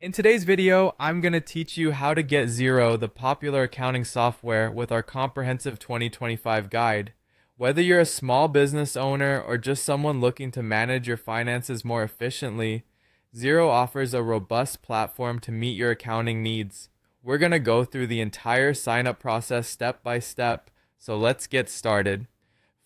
In today's video, I'm going to teach you how to get Xero, the popular accounting software, with our comprehensive 2025 guide. Whether you're a small business owner or just someone looking to manage your finances more efficiently, Xero offers a robust platform to meet your accounting needs. We're going to go through the entire sign-up process step by step, so let's get started.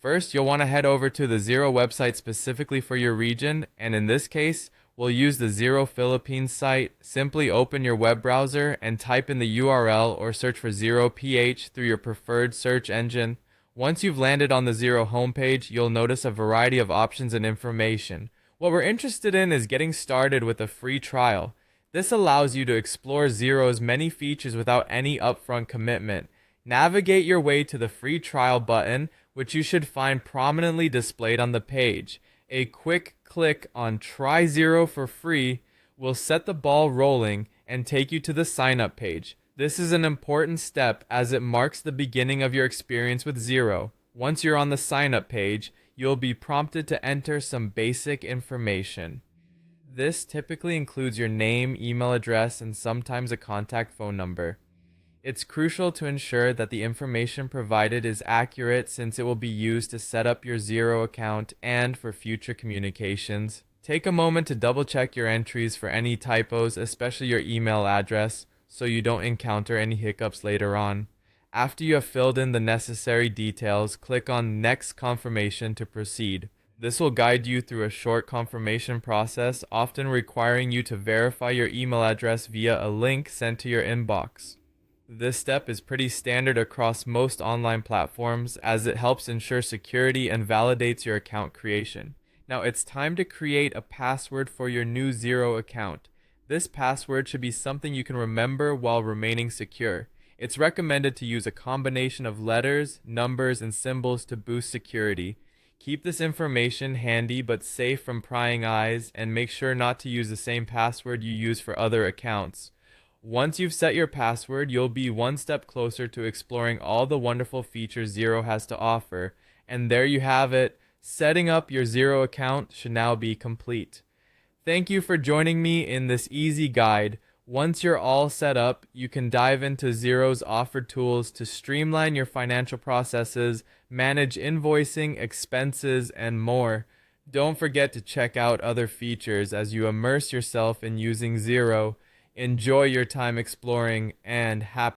First, you'll want to head over to the Xero website specifically for your region, and in this case, we'll use the Xero Philippines site. Simply open your web browser and type in the URL or search for Xero PH through your preferred search engine. Once you've landed on the Xero homepage, you'll notice a variety of options and information. What we're interested in is getting started with a free trial. This allows you to explore Xero's many features without any upfront commitment. Navigate your way to the free trial button, which you should find prominently displayed on the page. A quick click on Try Xero for free will set the ball rolling and take you to the sign up page. This is an important step as it marks the beginning of your experience with Xero. Once you're on the sign up page, you'll be prompted to enter some basic information. This typically includes your name, email address, and sometimes a contact phone number. It's crucial to ensure that the information provided is accurate since it will be used to set up your Xero account and for future communications. Take a moment to double check your entries for any typos, especially your email address, so you don't encounter any hiccups later on. After you have filled in the necessary details, click on Next Confirmation to proceed. This will guide you through a short confirmation process, often requiring you to verify your email address via a link sent to your inbox. This step is pretty standard across most online platforms as it helps ensure security and validates your account creation. Now it's time to create a password for your new Xero account. This password should be something you can remember while remaining secure. It's recommended to use a combination of letters, numbers, and symbols to boost security. Keep this information handy but safe from prying eyes, and make sure not to use the same password you use for other accounts. Once you've set your password, you'll be one step closer to exploring all the wonderful features Xero has to offer. And there you have it. Setting up your Xero account should now be complete. Thank you for joining me in this easy guide. Once you're all set up, you can dive into Xero's offered tools to streamline your financial processes, manage invoicing, expenses, and more. Don't forget to check out other features as you immerse yourself in using Xero. Enjoy your time exploring and happy